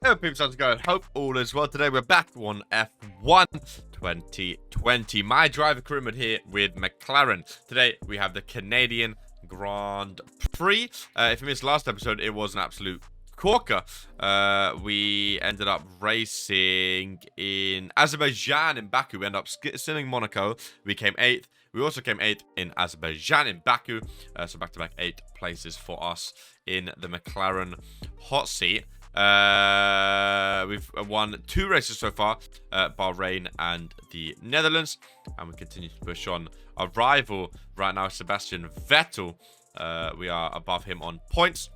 Hey peeps, how's it going? Hope all is well. Today we're back on F1 2020. My driver career mode here with McLaren. Today we have the Canadian Grand Prix. If you missed last episode, it was an absolute corker. We ended up racing in Azerbaijan in Baku. We ended up stealing Monaco. We came 8th. We also came 8th in Azerbaijan in Baku. So back-to-back 8 places for us in the McLaren hot seat. We've won 2 races so far, Bahrain and the Netherlands, and we continue to push on. Our rival right now is Sebastian Vettel. We are above him on points,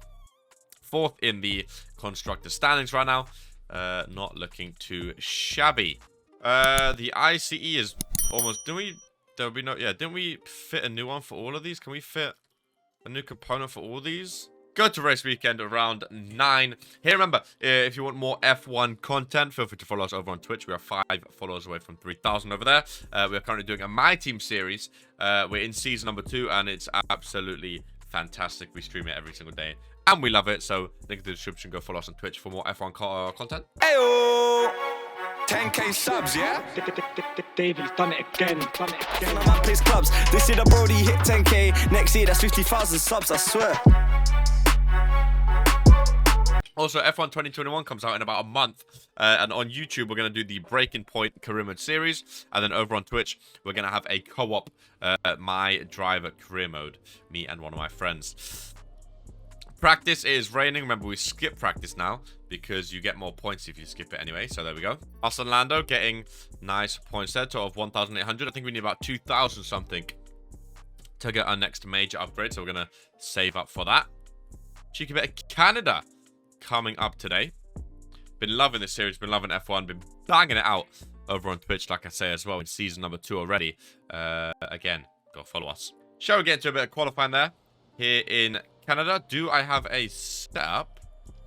4th in the constructor standings right now. Not looking too shabby. The ICE is almost. Didn't we fit a new one for all of these? Can we fit a new component for all these? Go to race weekend around 9. Here, remember, if you want more F1 content, feel free to follow us over on Twitch. We are 5 followers away from 3,000 over there. We are currently doing a My Team series. We're in season number 2, and it's absolutely fantastic. We stream it every single day, and we love it. So, link in the description. Go follow us on Twitch for more F1 content. Ayo! 10k subs, yeah? David's done it again. My man plays clubs. This year the Brody hit 10k. Next year that's 50,000 subs, I swear. Also, F1 2021 comes out in about a month, and on YouTube, we're going to do the Breaking Point career mode series, and then over on Twitch, we're going to have a co-op My Driver career mode, me and one of my friends. Practice is raining. Remember, we skip practice now, because you get more points if you skip it anyway, so there we go. Us and Lando getting nice points there, total of 1,800. I think we need about 2,000 something to get our next major upgrade, so we're going to save up for that. Cheeky bit of Canada coming up today. Been loving this series, been loving F1, been banging it out over on Twitch, like I say as well, in season number 2 already. Again, go follow us. Shall we get into a bit of qualifying there here in Canada? Do I have a setup?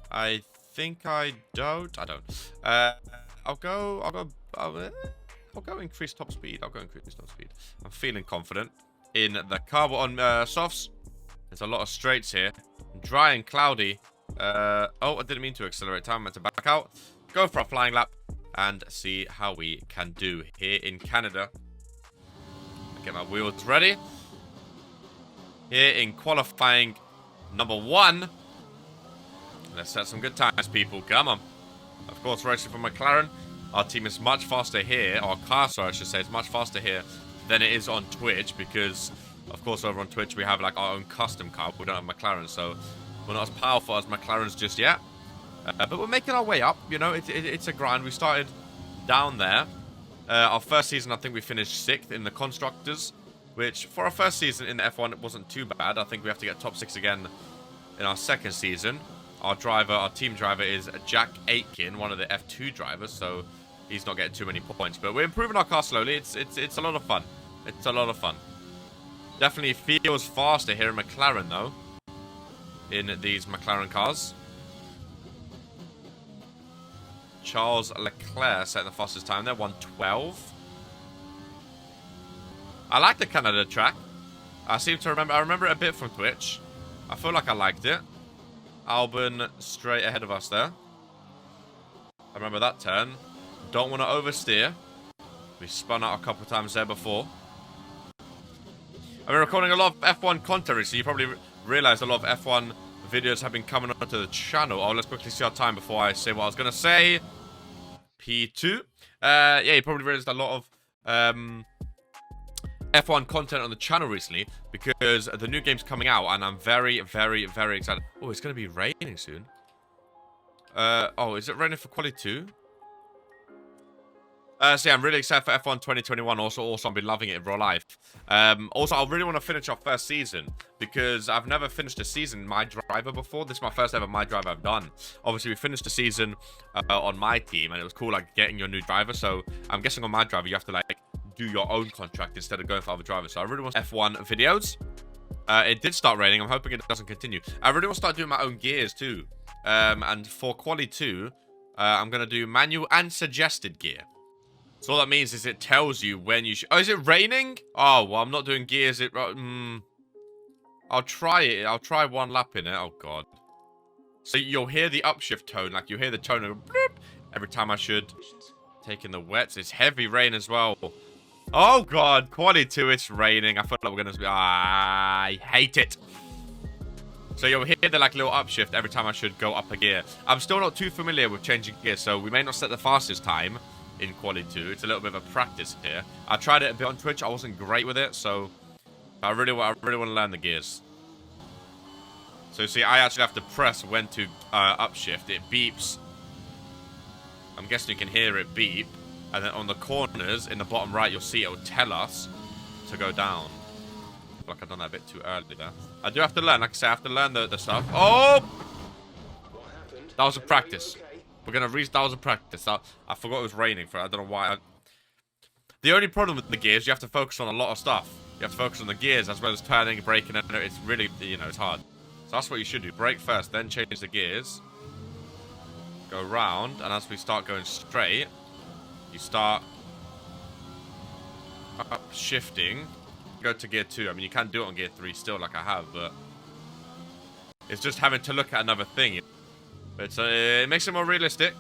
I think I don't. I don't. I'll go increase top speed. I'm feeling confident in the car. But on softs, there's a lot of straights here. Dry and cloudy. Oh, I didn't mean to accelerate time. I meant to back out. Go for a flying lap and see how we can do here in Canada. Get my wheels ready. Here in qualifying number 1. Let's set some good times, people. Come on. Of course, racing for McLaren. Our team is much faster here. Our car, sorry, I should say, is much faster here than it is on Twitch. Because, of course, over on Twitch, we have like our own custom car. We don't have McLaren, so we're not as powerful as McLaren's just yet. But we're making our way up. You know, it's a grind. We started down there. Our first season, I think we finished 6th in the Constructors. Which, for our first season in the F1, it wasn't too bad. I think we have to get top 6 again in our second season. Our team driver is Jack Aitken, one of the F2 drivers. So he's not getting too many points. But we're improving our car slowly. It's a lot of fun. It's a lot of fun. Definitely feels faster here in McLaren, though. In these McLaren cars. Charles Leclerc setting the fastest time there, 1:12. I like the Canada track. I remember it a bit from Twitch. I feel like I liked it. Albon straight ahead of us there. I remember that turn. Don't want to oversteer. We spun out a couple of times there before. I've been recording a lot of F1 content, so you probably realized a lot of F1 videos have been coming onto the channel. Oh, let's quickly see our time before I say what I was going to say. P2. Yeah, you probably realized a lot of F1 content on the channel recently because the new game's coming out, and I'm very, very, very excited. Oh, it's going to be raining soon. Oh, is it raining for Quali 2? So yeah, I'm really excited for F1 2021. Also, I've been loving it in real life. Also, I really want to finish our first season because I've never finished a season My Driver before. This is my first ever My Driver I've done. Obviously, we finished the season on my team, and it was cool, like getting your new driver. So I'm guessing on My Driver, you have to like do your own contract instead of going for other drivers. So I really want F1 videos. It did start raining. I'm hoping it doesn't continue. I really want to start doing my own gears too. And for Quali 2, I'm going to do manual and suggested gear. So all that means is it tells you when you should... Oh, is it raining? Oh, well, I'm not doing gears. I'll try it. I'll try one lap in it. Oh, God. So you'll hear the upshift tone, like you hear the tone of bloop every time I should. Taking the wets. It's heavy rain as well. Oh god, quality 2, it's raining. I feel like we're gonna be. I hate it. So you'll hear the like little upshift every time I should go up a gear. I'm still not too familiar with changing gears, so we may not set the fastest time in quality 2. It's a little bit of a practice here. I tried it a bit on Twitch. I wasn't great with it, so I really want to learn the gears. So you see, I actually have to press when to upshift. It beeps. I'm guessing you can hear it beep. And then on the corners, in the bottom right, you'll see it will tell us to go down. I feel like I've done that a bit too early there. I do have to learn. Like I say, I have to learn the stuff. Oh! That was a practice. We're going to that was a practice. I forgot it was raining. I don't know why. The only problem with the gears, you have to focus on a lot of stuff. You have to focus on the gears as well as turning, braking, and it's really, you know, it's hard. So that's what you should do. Brake first, then change the gears. Go round, and as we start going straight, you start up shifting. Go to gear 2. I mean, you can do it on gear 3 still, like I have, but it's just having to look at another thing. But it makes it more realistic.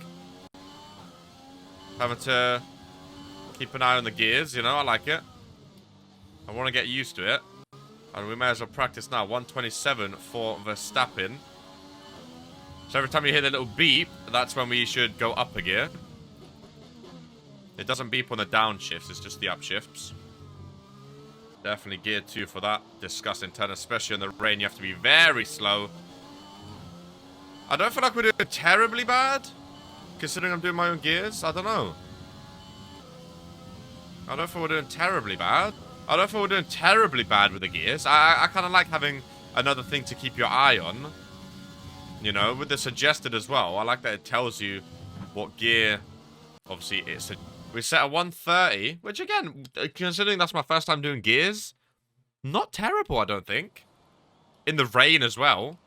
Having to keep an eye on the gears, you know, I like it. I want to get used to it. And we may as well practice now. 127 for Verstappen. So every time you hear the little beep, that's when we should go up a gear. It doesn't beep on the downshifts, it's just the upshifts. Definitely gear 2 for that. Disgusting turn, especially in the rain. You have to be very slow. I don't feel like we're doing terribly bad, considering I'm doing my own gears. I don't know. I don't feel we're doing terribly bad. I don't feel we're doing terribly bad with the gears. I kind of like having another thing to keep your eye on. You know, with the suggested as well. I like that it tells you what gear. Obviously, we set a 130, which again, considering that's my first time doing gears, not terrible, I don't think. In the rain as well.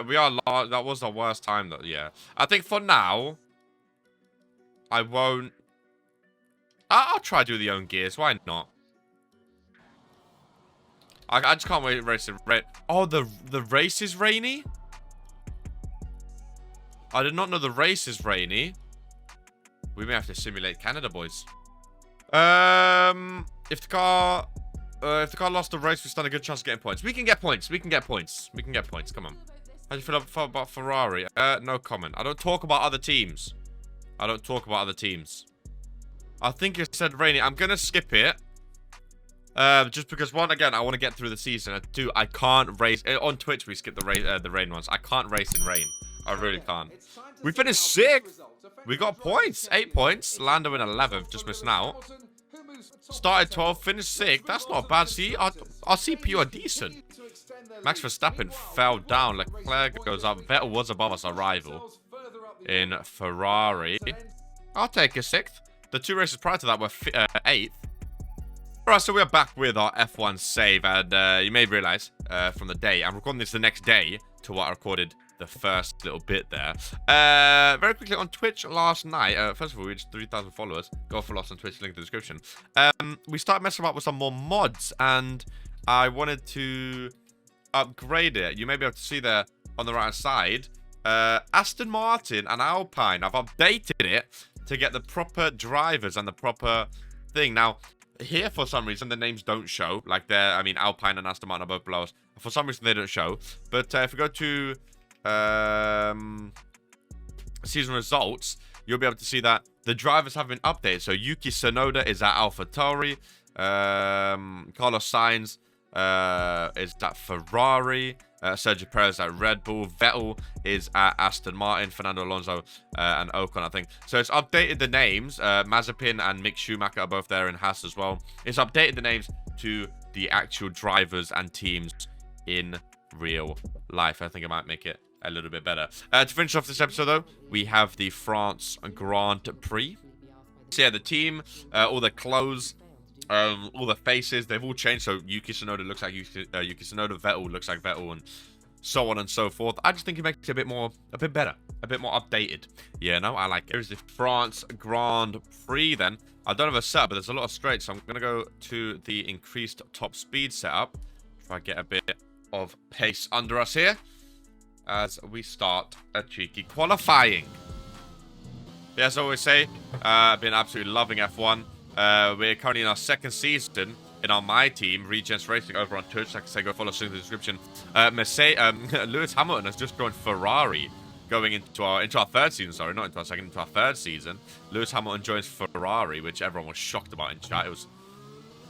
We are that was the worst time, though. Yeah, I think for now, I won't. I'll try do the own gears. Why not? I just can't wait to race it. Oh, the race is rainy. I did not know the race is rainy. We may have to simulate Canada, boys. If the car lost the race, we stand a good chance of getting points. We can get points. We can get points. We can get points. Come on. How do you feel about Ferrari? No comment. I don't talk about other teams. I don't talk about other teams. I think it said rainy. I'm gonna skip it. Just because, one, again, I want to get through the season. And two, I can't race on Twitch. We skip the rain ones. I can't race in rain. I really can't. We finished 6th. We got points. 8 points. Lando in 11th. Just missing out. Started 12th. Finished 6th. That's not bad. See, our CPU are decent. Max Verstappen fell down. Leclerc goes up. Vettel was above us, our rival. In Ferrari. I'll take a 6th. The 2 races prior to that were 8th. Alright, so we're back with our F1 save. And you may realize from the day, I'm recording this the next day to what I recorded the first little bit there. Very quickly on Twitch last night, first of all, we reached 3,000 followers. Go follow us on Twitch, link in the description. We started messing about with some more mods, and I wanted to upgrade it. You may be able to see there on the right side, Aston Martin and Alpine. I've updated it to get the proper drivers and the proper thing. Now, here for some reason the names don't show. Like Alpine and Aston Martin are both below us. For some reason they don't show. But if we go to season results, you'll be able to see that the drivers have been updated. So Yuki Tsunoda is at AlphaTauri, Carlos Sainz is at Ferrari, Sergio Perez at Red Bull, Vettel is at Aston Martin, Fernando Alonso and Ocon, I think. So it's updated the names. Mazepin and Mick Schumacher are both there in Haas as well. It's updated the names to the actual drivers and teams in real life. I think it might make it a little bit better. To finish off this episode, though, we have the France Grand Prix. So yeah, the team, all the clothes, all the faces, they've all changed. So Yuki Tsunoda looks like Yuki Tsunoda, Vettel looks like Vettel, and so on and so forth. I just think it makes it a bit better, a bit more updated. Yeah, no, I like it. Here's the France Grand Prix then. I don't have a setup, but there's a lot of straights, so I'm going to go to the increased top speed setup. Try to get a bit of pace under us here. as we start a cheeky qualifying. Yeah, as I always say, I've been absolutely loving F1. We're currently in our second season in our My Team, Regents Racing, over on Twitch. Like I say, go follow us in the description. Lewis Hamilton has just joined Ferrari, going into our third season. Sorry, not into our second, into our third season. Lewis Hamilton joins Ferrari, which everyone was shocked about in chat. It was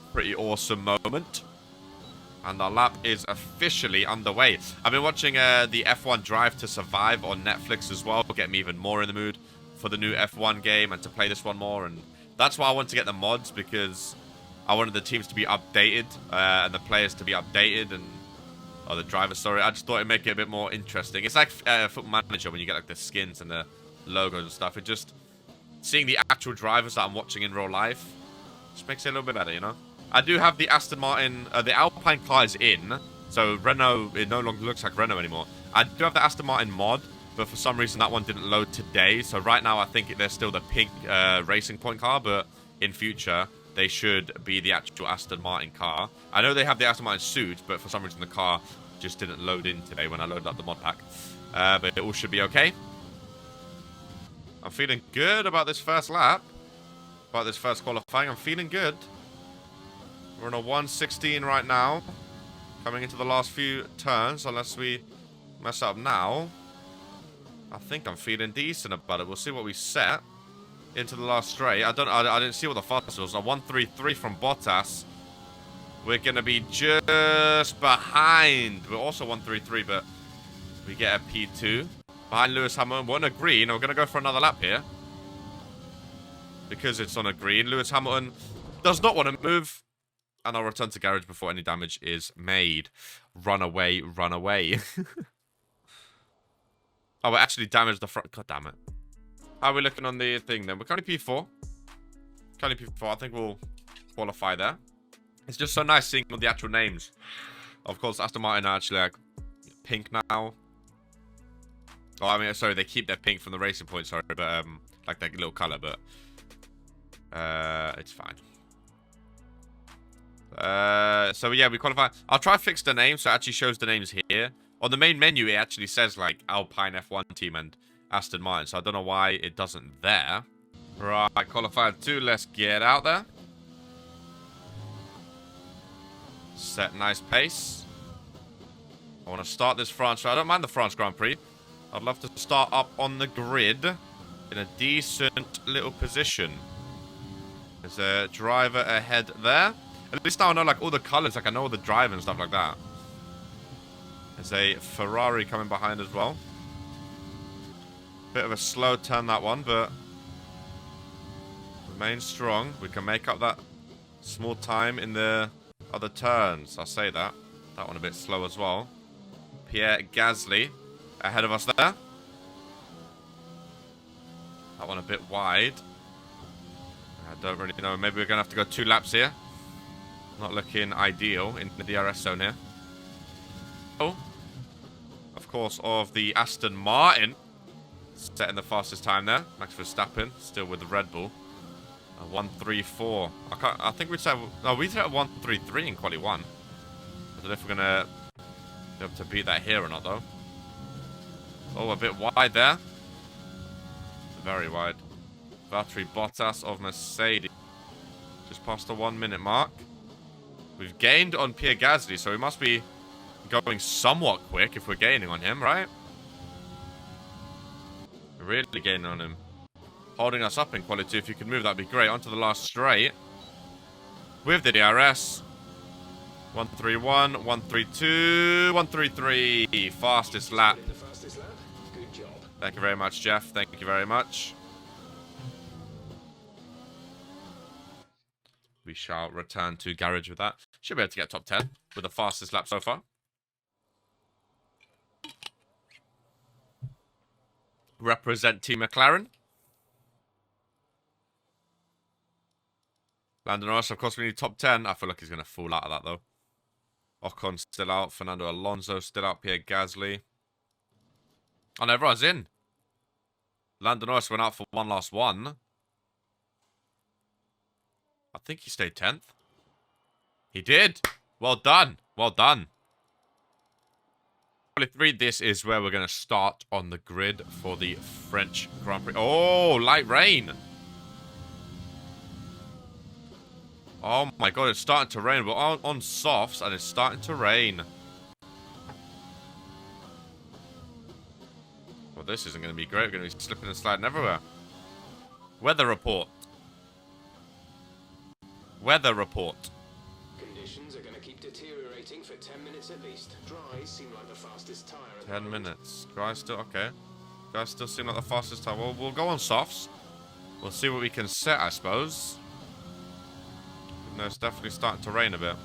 a pretty awesome moment. And our lap is officially underway. I've been watching the F1 Drive to Survive on Netflix as well, get me even more in the mood for the new F1 game and to play this one more. And that's why I wanted to get the mods, because I wanted the teams to be updated and the players to be updated, and the drivers, sorry. I just thought it'd make it a bit more interesting. It's like Football Manager when you get like the skins and the logos and stuff. It just, seeing the actual drivers that I'm watching in real life just makes it a little bit better, you know? I do have the Aston Martin, the Alpine car is in, so Renault, it no longer looks like Renault anymore. I do have the Aston Martin mod, but for some reason that one didn't load today, so right now I think there's still the pink Racing Point car, but in future they should be the actual Aston Martin car. I know they have the Aston Martin suit, but for some reason the car just didn't load in today when I loaded up the mod pack. But it all should be okay. I'm feeling good about this first lap, about this first qualifying. I'm feeling good. We're on a 1:16 right now, coming into the last few turns, unless we mess up now. I think I'm feeling decent about it. We'll see what we set into the last straight. I didn't see what the fastest was. A 1:33 from Bottas. We're going to be just behind. We're also 1:33, but we get a P2. Behind Lewis Hamilton. We're on a green. We're going to go for another lap here, because it's on a green. Lewis Hamilton does not want to move. And I'll return to garage before any damage is made. Run away, run away. Oh, we actually damaged the front. God damn it. How are we looking on the thing then? We're currently P4. Currently P4. I think we'll qualify there. It's just so nice seeing all the actual names. Of course, Aston Martin are actually like pink now. Oh, I mean, sorry, they keep their pink from the Racing Point, sorry, but like that little color, but it's fine. So yeah, we qualify. I'll try to fix the name so it actually shows the names here. On the main menu, it actually says like Alpine F1 team and Aston Martin, so I don't know why it doesn't there. Right, qualified 2, let's get out there. Set nice pace. I want to start this France. I don't mind the France Grand Prix. I'd love to start up on the grid in a decent little position. There's a driver ahead there. At least now I know like all the colors, like I know all the driver and stuff like that. There's a Ferrari coming behind as well. Bit of a slow turn that one, but remain strong. We can make up that small time in the other turns. I'll say that. That one a bit slow as well. Pierre Gasly ahead of us there. That one a bit wide. I don't really know. Maybe we're going to have to go 2 laps here. Not looking ideal in the DRS zone here. Oh, of course, of the Aston Martin. Setting the fastest time there. Max Verstappen, still with the Red Bull. A 1:34. I think we said... No, we said a 1:33 in Quali 1. I don't know if we're going to be able to beat that here or not, though. Oh, a bit wide there. Very wide. Valtteri Bottas of Mercedes. Just past the 1 minute mark. We've gained on Pierre Gasly, so we must be going somewhat quick if we're gaining on him, right? We're really gaining on him. Holding us up in quality. If you could move, that'd be great. Onto the last straight. With the DRS. 131, 132, 133. Fastest lap. Thank you very much, Jeff. Thank you very much. We shall return to garage with that. Should be able to get top 10 with the fastest lap so far. Represent Team McLaren. Lando Norris, of course, we need top 10. I feel like he's going to fall out of that, though. Ocon still out. Fernando Alonso still out. Pierre Gasly. Oh, no, everyone's in. Lando Norris went out for one last one. I think he stayed 10th. He did. Well done. Well done. Quali 3, this is where we're going to start on the grid for the French Grand Prix. Oh, light rain. Oh my god, it's starting to rain. We're on softs and it's starting to rain. Well, this isn't going to be great. We're going to be slipping and sliding everywhere. Weather report. Weather report. Conditions are going to keep deteriorating for 10 minutes at least. Dries seem like the fastest tire. 10 minutes. Dries still okay. Dries still seem like the fastest tire. Well, we'll go on softs. We'll see what we can set, I suppose. No, it's definitely starting to rain a bit.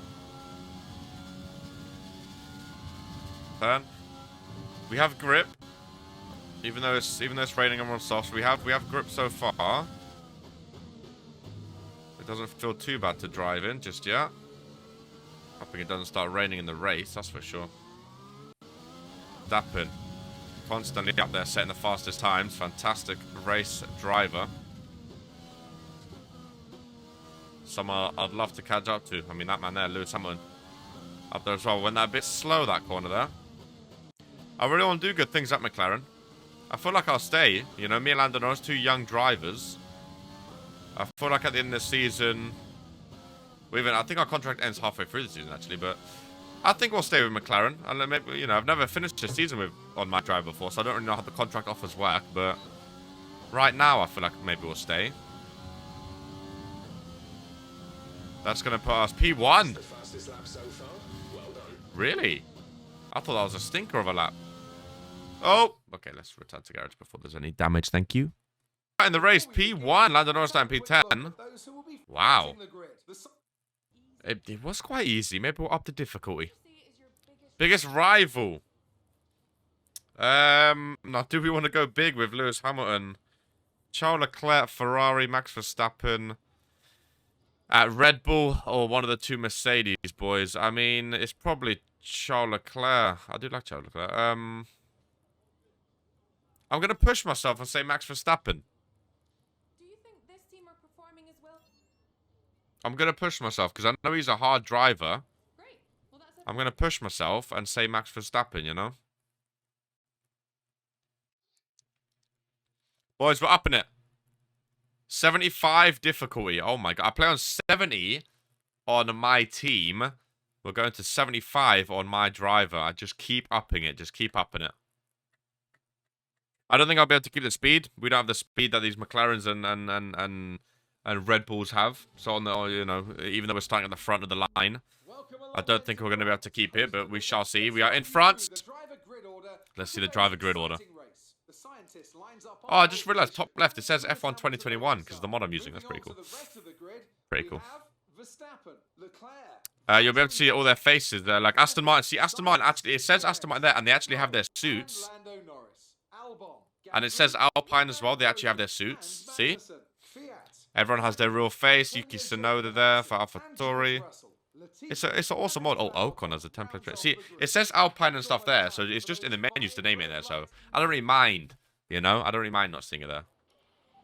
Turn. We have grip. Even though it's raining and we're on softs, we have grip so far. It doesn't feel too bad to drive in just yet. Hoping it doesn't start raining in the race, that's for sure. Dappin. Constantly up there setting the fastest times. Fantastic race driver. Someone I'd love to catch up to. I mean, that man there, Lewis Hamilton, up there as well. Went that a bit slow, that corner there. I really want to do good things at McLaren. I feel like I'll stay. You know, me and Lando Norris, two young drivers. I feel like at the end of the season, I think our contract ends halfway through the season, actually, but I think we'll stay with McLaren. And maybe, you know, I've never finished a season on my driver before, so I don't really know how the contract offers work, but right now I feel like maybe we'll stay. That's going to put us P1. The fastest lap so far. Well done. Really? I thought that was a stinker of a lap. Oh! Okay, let's return to garage before there's any damage. Thank you. In the race, P1. Lando Norris down P10. Wow. It was quite easy. Maybe we'll up the difficulty. Biggest rival. Now, do we want to go big with Lewis Hamilton? Charles Leclerc, Ferrari, Max Verstappen... At Red Bull or one of the two Mercedes boys. I mean, it's probably Charles Leclerc. I do like Charles Leclerc. I'm going to push myself and say Max Verstappen. Do you think this team are performing as well? I'm going to push myself because I know he's a hard driver. Great. Well, that's I'm going to push myself and say Max Verstappen, you know? Boys, we're upping it. 75 difficulty. Oh my god. I play on 70 on my team. We're going to 75 on my driver. I just keep upping it. Just keep upping it. I don't think I'll be able to keep the speed. We don't have the speed that these McLarens and Red Bulls have. So on the, you know, even though we're starting at the front of the line, I don't think we're going to be able to keep it, but we shall see. We are in front. Let's see the driver grid order. Oh, I just realized top left, it says F1 2021 because of the mod I'm using. That's pretty cool. Pretty cool. You'll be able to see all their faces there. Like Aston Martin. See, Aston Martin actually, it says Aston Martin there, and they actually have their suits. And it says Alpine as well. They actually have their suits. See? Everyone has their real face. Yuki Tsunoda there for AlphaTauri. It's an awesome mod. Oh, Ocon as a template. See, it says Alpine and stuff there, so it's just in the menus to name it there. So I don't really mind, you know. I don't really mind not seeing it there.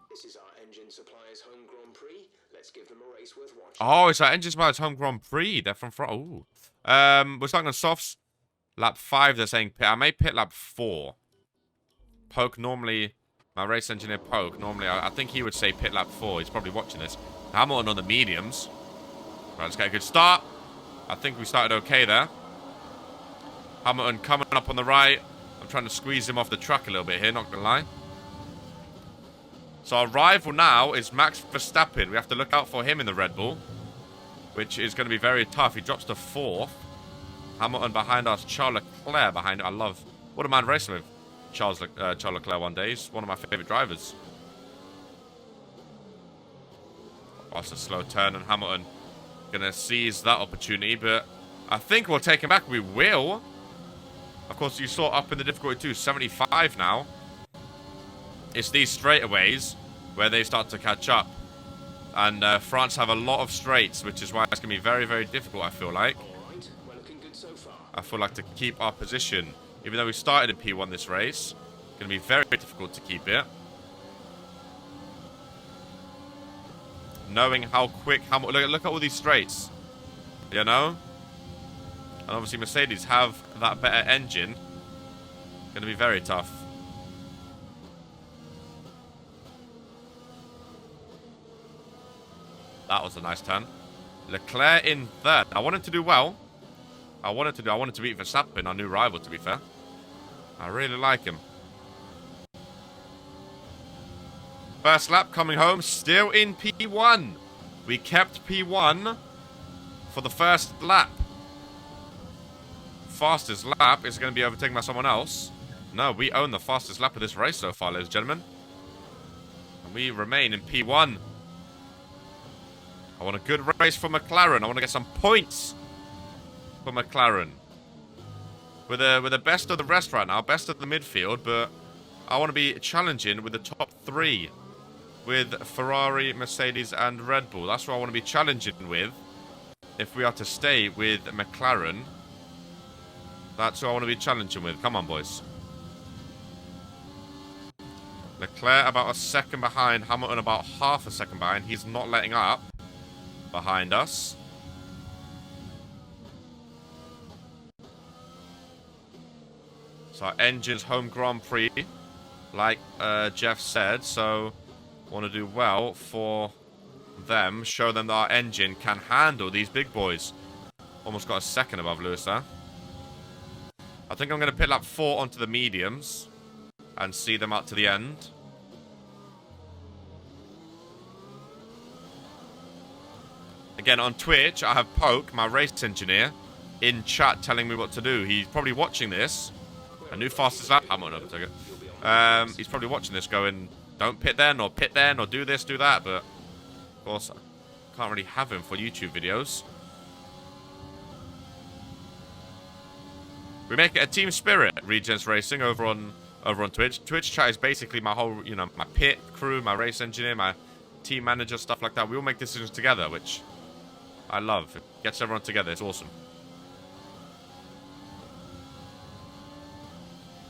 This is our engine supplier's home Grand Prix. Let's give them a race worth watching. Oh, it's our engine supplier's home Grand Prix. They're from front. Oh, we're starting on softs. Lap 5. They're saying pit. I may pit lap 4. Poke normally. My race engineer Poke normally. I think he would say pit lap 4. He's probably watching this. Hamilton on the mediums. Right, let's get a good start. I think we started okay there. Hamilton coming up on the right. I'm trying to squeeze him off the track a little bit here, not gonna lie. So our rival now is Max Verstappen. We have to look out for him in the Red Bull, which is going to be very tough. He drops to 4th. Hamilton behind us. Charles Leclerc behind it. I love... What a man racing with Charles Leclerc one day. He's one of my favourite drivers. Oh, it's a slow turn, and Hamilton gonna seize that opportunity, but I think we'll take him back. We will. Of course, you saw up in the difficulty too, 75 now. It's these straightaways where they start to catch up. And France have a lot of straights, which is why it's going to be very, very difficult, I feel like. Alright, we're looking good so far. I feel like to keep our position, even though we started in P1 this race, it's going to be very difficult to keep it. Knowing how quick, look at all these straights, you know? And obviously Mercedes have that better engine. Gonna be very tough. That was a nice turn. Leclerc in third. I wanted to do well. I wanted to beat Verstappen, our new rival, to be fair. I really like him. First lap coming home, still in P1. We kept P1 for the first lap. Fastest lap is going to be overtaken by someone else. No, we own the fastest lap of this race so far, ladies and gentlemen. And we remain in P1. I want a good race for McLaren. I want to get some points for McLaren. We're the best of the rest right now, best of the midfield, but I want to be challenging with the top 3. With Ferrari, Mercedes, and Red Bull. That's what I want to be challenging with. If we are to stay with McLaren, that's what I want to be challenging with. Come on, boys. Leclerc about a second behind. Hamilton about half a second behind. He's not letting up behind us. So our engine's home Grand Prix, like Jeff said. So want to do well for them. Show them that our engine can handle these big boys. Almost got a second above Lewis there. I think I'm going to pit lap 4 onto the mediums and see them out to the end. Again, on Twitch, I have Poke, my race engineer, in chat telling me what to do. He's probably watching this. A new fastest lap. I'm on take it. He's probably watching this going, don't pit there, nor do this, do that. But, of course, I can't really have him for YouTube videos. We make it a team spirit, Regents Racing, over on Twitch. Twitch chat is basically my whole, you know, my pit crew, my race engineer, my team manager, stuff like that. We all make decisions together, which I love. It gets everyone together. It's awesome.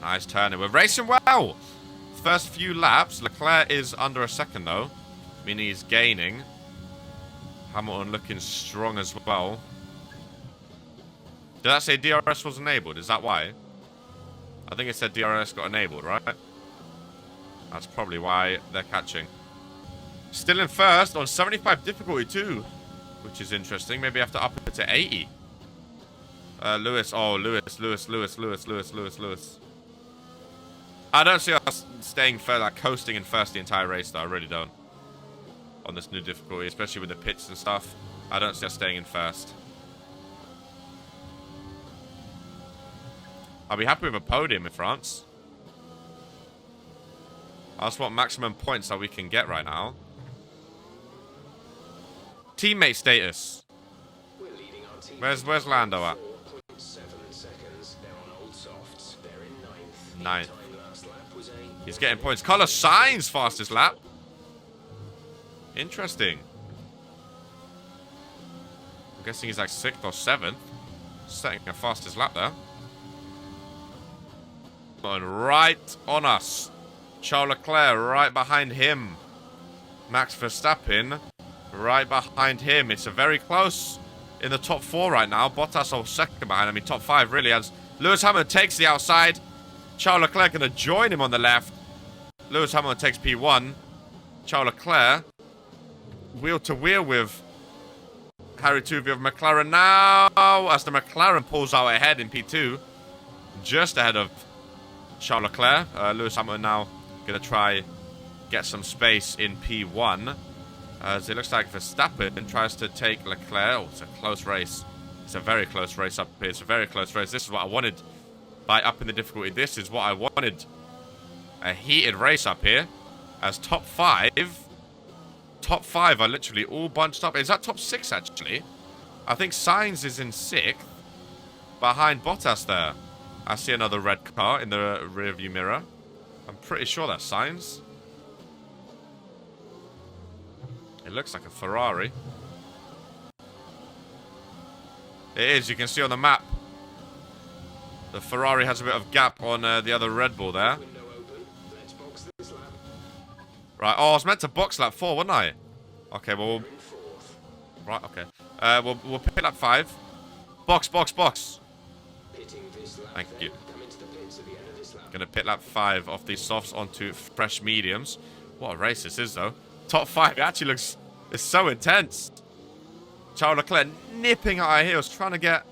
Nice turning. We're racing well. First few laps. Leclerc is under a second, though. Meaning he's gaining. Hamilton looking strong as well. Did that say DRS was enabled? Is that why? I think it said DRS got enabled, right? That's probably why they're catching. Still in first on 75 difficulty too, which is interesting. Maybe I have to up it to 80. Lewis. Oh, Lewis. I don't see us staying first, like coasting in first the entire race, though. I really don't. On this new difficulty, especially with the pits and stuff. I don't see us staying in first. I'll be happy with a podium in France. I just want maximum points that we can get right now. Teammate status. Where's Lando at? 7 seconds. They're on old softs. They're in 9th. 9th. He's getting points. Carlos Sainz fastest lap. Interesting. I'm guessing he's like 6th or 7th. Setting a fastest lap there. Right on us. Charles Leclerc right behind him. Max Verstappen right behind him. It's a very close in the top 4 right now. Bottas all second behind. I mean, top 5 really, as Lewis Hamilton takes the outside. Charles Leclerc going to join him on the left. Lewis Hamilton takes P1. Charles Leclerc wheel to wheel with Harry Tuvey of McLaren now, as the McLaren pulls out ahead in P2, just ahead of Charles Leclerc. Lewis Hamilton now going to try get some space in P1, as it looks like Verstappen tries to take Leclerc. Oh, it's a close race. It's a very close race up here. It's a very close race. This is what I wanted by upping the difficulty. This is what I wanted. A heated race up here, as top 5 are literally all bunched up. Is that top 6 actually? I think Sainz is in 6th behind Bottas there. I see another red car in the rearview mirror. I'm pretty sure that's Sainz. It looks like a Ferrari. It is. You can see on the map the Ferrari has a bit of gap on the other Red Bull there. Right, oh, I was meant to box lap 4, wasn't I? Okay, well... Right, okay. We'll pit lap 5. Box. Thank you. Gonna pit lap 5 off these softs onto fresh mediums. What a race this is, though. Top 5, it actually looks... It's so intense. Charles Leclerc nipping at our heels, trying to get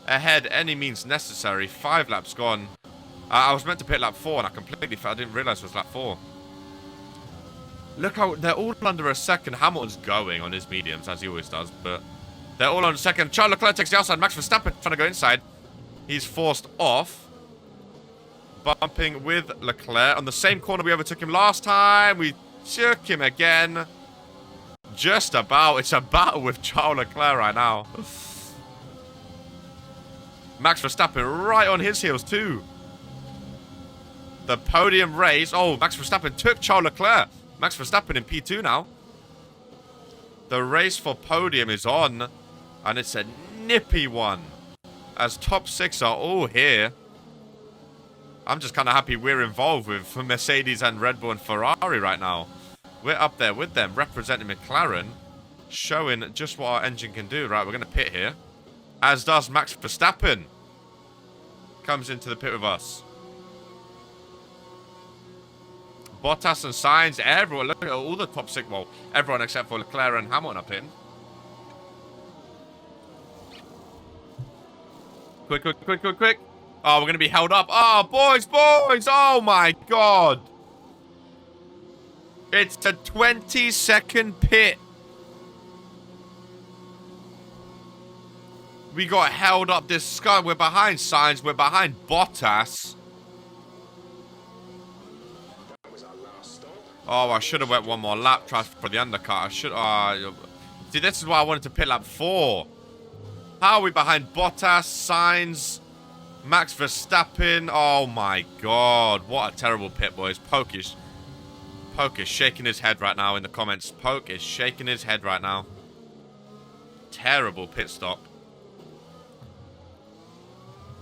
ahead any means necessary. 5 laps gone. I was meant to pit lap 4, and I completely... I didn't realize it was lap 4. Look how... They're all under a second. Hamilton's going on his mediums, as he always does, but... They're all on a second. Charles Leclerc takes the outside. Max Verstappen trying to go inside. He's forced off. Bumping with Leclerc. On the same corner we overtook him last time. We took him again. Just about. It's a battle with Charles Leclerc right now. Max Verstappen right on his heels too. The podium race. Oh, Max Verstappen took Charles Leclerc. Max Verstappen in P2 now. The race for podium is on. And it's a nippy one. As top 6 are all here. I'm just kind of happy we're involved with Mercedes and Red Bull and Ferrari right now. We're up there with them, representing McLaren, showing just what our engine can do. Right, we're going to pit here. As does Max Verstappen. Comes into the pit with us. Bottas and Sainz, everyone. Look at all the top 6. Well, everyone except for Leclerc and Hamilton up in. Quick, quick, quick, quick, quick. Oh, we're going to be held up. Oh, boys, boys. Oh, my God. It's a 20-second pit. We got held up this sky. We're behind Sainz. We're behind Bottas. That was our last stop. Oh, I should have went one more lap. Tried for the undercut. I should... see, this is why I wanted to pit lap 4. How are we behind Bottas, Sainz, Max Verstappen? Oh my God. What a terrible pit, boys. Poke is shaking his head right now in the comments. Poke is shaking his head right now. Terrible pit stop.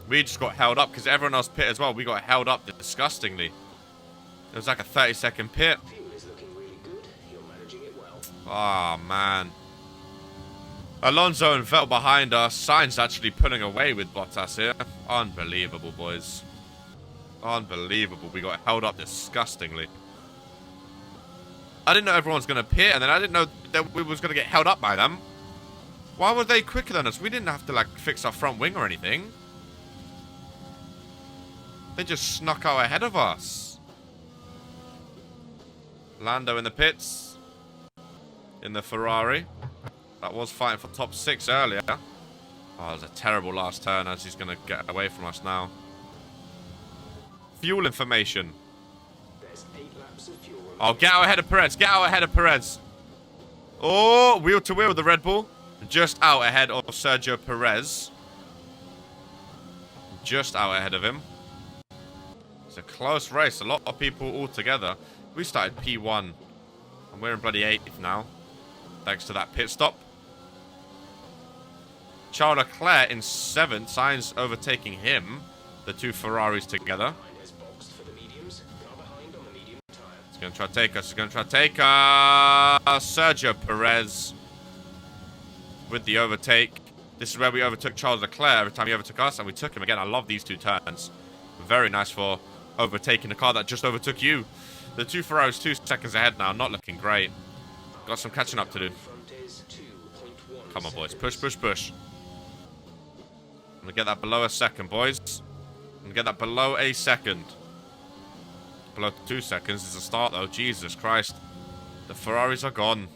We just got held up because everyone else pit as well. We got held up disgustingly. It was like a 30-second pit. Fuel is looking really good. You're managing it well. Oh, man. Alonso and Vettel behind us. Sainz actually pulling away with Bottas here. Unbelievable, boys. Unbelievable. We got held up disgustingly. I didn't know everyone was going to pit, and then I didn't know that we was going to get held up by them. Why were they quicker than us? We didn't have to, like, fix our front wing or anything. They just snuck out ahead of us. Lando in the pits. In the Ferrari. That was fighting for top 6 earlier. Oh, that was a terrible last turn as he's going to get away from us now. Fuel information. There's 8 laps of fuel remaining. Oh, get out ahead of Perez. Get out ahead of Perez. Oh, wheel to wheel with the Red Bull. Just out ahead of Sergio Perez. Just out ahead of him. It's a close race. A lot of people all together. We started P1. And we're in bloody 8th now. Thanks to that pit stop. Charles Leclerc in 7th. Sainz overtaking him. The 2 Ferraris together. Behind has boxed for the mediums. Car behind on the medium tire. He's going to try to take us. He's going to try to take us. Sergio Perez. With the overtake. This is where we overtook Charles Leclerc every time he overtook us. And we took him again. I love these 2 turns. Very nice for overtaking the car that just overtook you. The 2 Ferraris 2 seconds ahead now. Not looking great. Got some catching up to do. Front is 2.1 Come on, boys. seconds. Push, push, push. I'm going to get that below a second, boys. I'm going to get that below a second. Below 2 seconds is a start, though. Jesus Christ. The Ferraris are gone.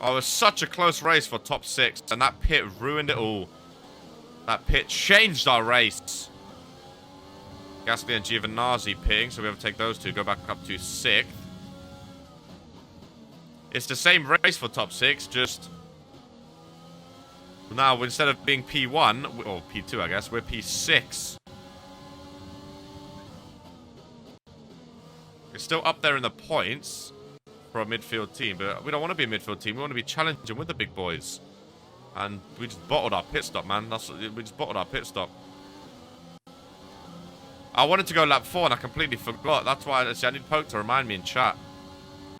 Oh, it was such a close race for top 6. And that pit ruined it all. That pit changed our race. Gasly and Giovinazzi pitting. So we have to take those 2. Go back up to 6th. It's the same race for top 6, just now instead of being P1, or P2 I guess, we're P6. It's still up there in the points for a midfield team, but we don't want to be a midfield team. We want to be challenging with the big boys. And we just bottled our pit stop, man. We just bottled our pit stop. I wanted to go lap 4 and I completely forgot. That's why I need Poke to remind me in chat.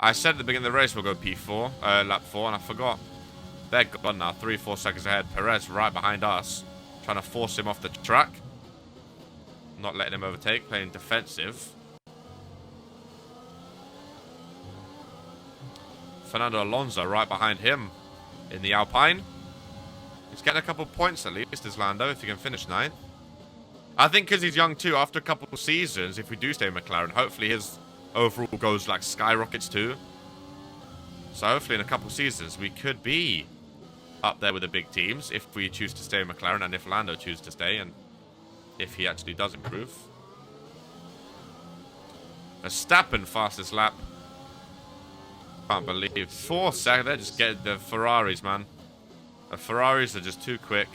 I said at the beginning of the race we'll go P4, lap 4, and I forgot. They're gone now, 3-4 seconds ahead. Perez right behind us, trying to force him off the track. Not letting him overtake, playing defensive. Fernando Alonso right behind him in the Alpine. He's getting a couple points at least, is Lando, if he can finish 9th. I think because he's young too, after a couple of seasons, if we do stay in McLaren, hopefully his overall goes like skyrockets too. So hopefully in a couple of seasons, we could be up there with the big teams if we choose to stay in McLaren and if Lando chooses to stay and if he actually does improve. Verstappen fastest lap. Can't believe 4 seconds. They're just getting the Ferraris, man. The Ferraris are just too quick.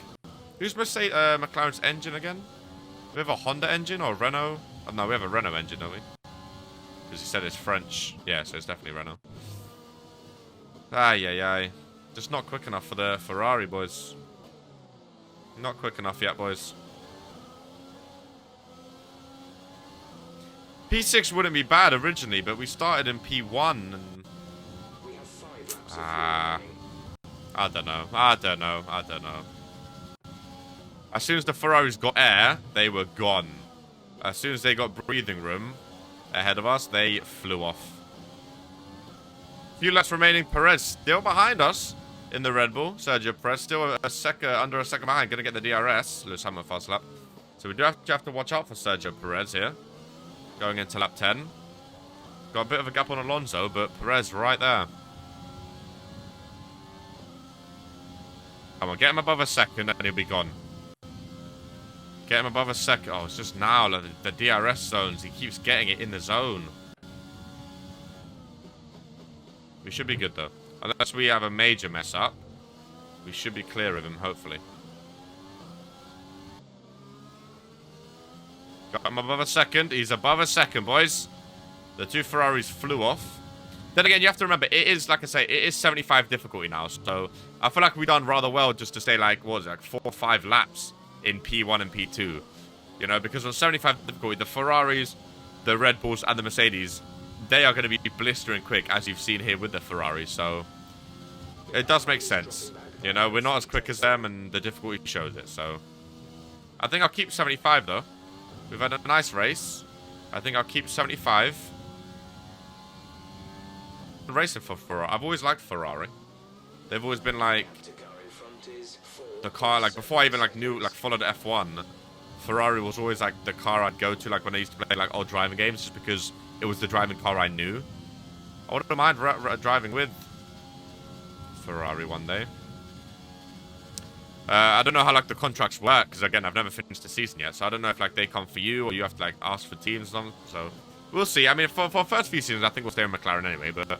Who's McLaren's engine again? We have a Honda engine or Renault? Oh, no, we have a Renault engine, don't we? Because he said it's French. Yeah, so it's definitely Renault. Ay, ay, ay. Just not quick enough for the Ferrari, boys. Not quick enough yet, boys. P6 wouldn't be bad originally, but we started in P1 and... I don't know. I don't know. I don't know. As soon as the Ferraris got air, they were gone. As soon as they got breathing room ahead of us, they flew off. Few laps remaining. Perez still behind us in the Red Bull. Sergio Perez still under a second behind. Going to get the DRS. Lewis Hamilton fast lap. So we do have to watch out for Sergio Perez here. Going into lap 10. Got a bit of a gap on Alonso, but Perez right there. Come on, get him above a second and he'll be gone. Get him above a second. Oh, it's just now, like, the DRS zones. He keeps getting it in the zone. We should be good, though. Unless we have a major mess up. We should be clear of him, hopefully. Got him above a second. He's above a second, boys. The 2 Ferraris flew off. Then again, you have to remember, it is, like I say, it is 75 difficulty now. So, I feel like we've done rather well just to stay, like, what was it, like 4 or 5 laps in P1 and P2. You know, because on 75 difficulty, the Ferraris, the Red Bulls, and the Mercedes, they are going to be blistering quick, as you've seen here with the Ferraris. So, it does make sense. You know, we're not as quick as them, and the difficulty shows it. So, I think I'll keep 75, though. We've had a nice race. I think I'll keep 75. Racing for Ferrari. I've always liked Ferrari. They've always been like the car, like before I even like knew, like followed F1, Ferrari was always like the car I'd go to, like when I used to play like old driving games, just because it was the driving car I knew. I wouldn't mind driving with Ferrari one day. I don't know how like the contracts work, because again, I've never finished the season yet, so I don't know if like they come for you or you have to like ask for teams or something. So we'll see. I mean, for first few seasons, I think we'll stay in McLaren anyway, but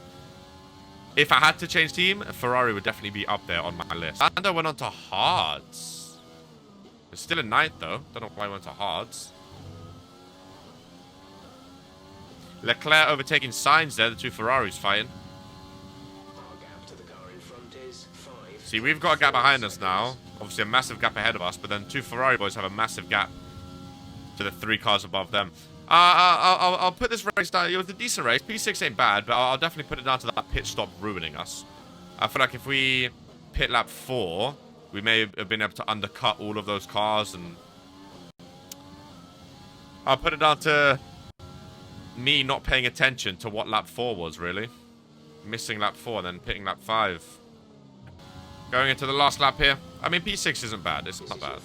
if I had to change team, Ferrari would definitely be up there on my list. And I went on to hards. It's still in 9th though. Don't know why I went to hards. Leclerc overtaking Sainz there. The 2 Ferraris fighting. See, we've got a gap behind us now. Obviously a massive gap ahead of us, but then 2 Ferrari boys have a massive gap to the 3 cars above them. I'll put this race down. It was a decent race. P6 ain't bad, but I'll definitely put it down to that pit stop ruining us. I feel like if we pit lap 4, we may have been able to undercut all of those cars, and I'll put it down to me not paying attention to what lap 4 was, really. Missing lap 4 and then pitting lap 5. Going into the last lap here. I mean, P6 isn't bad. It's not bad.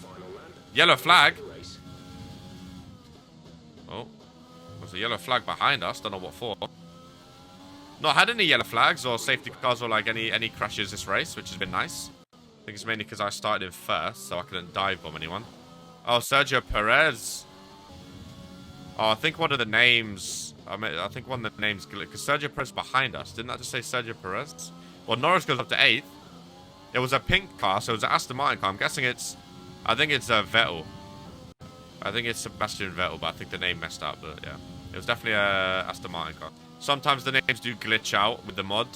Yellow flag. Oh, there's a yellow flag behind us. Don't know what for. Not had any yellow flags or safety cars or like any crashes this race, which has been nice. I think it's mainly because I started in first, so I couldn't dive bomb anyone. Oh, Sergio Perez. Oh, I think one of the names. I think one of the names, because Sergio Perez behind us. Didn't that just say Sergio Perez? Well, Norris goes up to 8th. It was a pink car, so it was an Aston Martin car. I'm guessing it's. I think it's Vettel. I think it's Sebastian Vettel, but I think the name messed up. But yeah, it was definitely a Aston Martin car. Sometimes the names do glitch out with the mod,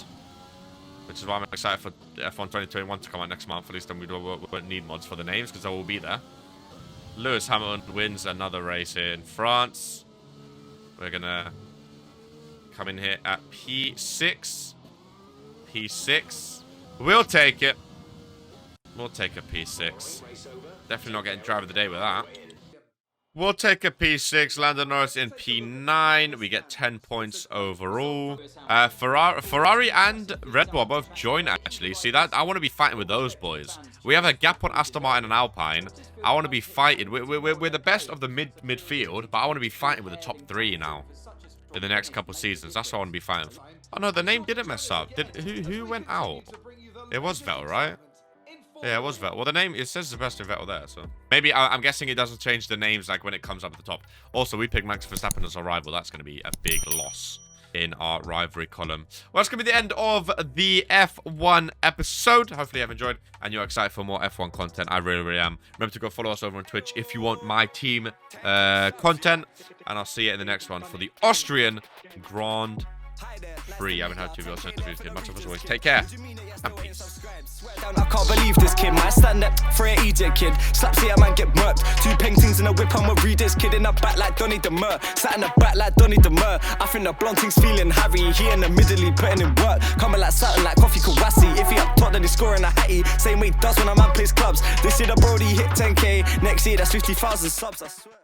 which is why I'm excited for F1 2021 to come out next month. At least then we won't need mods for the names because they will be there. Lewis Hamilton wins another race in France. We're gonna come in here at P6. P6. We'll take it. We'll take a P6. Definitely not getting driver of the day with that. We'll take a P6, Lando Norris in P9. We get 10 points overall. Ferrari and Red Bull both join, actually. See, that I want to be fighting with those boys. We have a gap on Aston Martin and Alpine. I want to be fighting. We're the best of the midfield, but I want to be fighting with the top 3 now in the next couple seasons. That's what I want to be fighting for. Oh, no, the name didn't mess up. Who went out? It was Vettel, right? Yeah, it was Vettel. Well, the name, it says Sebastian Vettel there, so... Maybe, I'm guessing it doesn't change the names, like, when it comes up at the top. Also, we picked Max Verstappen as our rival. That's going to be a big loss in our rivalry column. Well, that's going to be the end of the F1 episode. Hopefully, you've enjoyed, and you're excited for more F1 content. I really, really am. Remember to go follow us over on Twitch if you want my team content. And I'll see you in the next one for the Austrian Grand Prix. I haven't had 2 videos interviews, kid. Much of us always. Take care, and peace. I can't believe this kid, man. Stand up for an Egypt kid. Slaps here, man, get murked. 2 paintings in a whip, I'ma read this kid in the back like Donny Demur. Sat in the back like Donny Demur. I think the blonde thing's feeling Harry. He in the middle, he putting in work. Coming like something like Coffee Kawasi. If he up top, then he's scoring a hattie. Same way he does when a man plays clubs. This year the Brody hit 10K. Next year, that's 50,000 subs, I swear.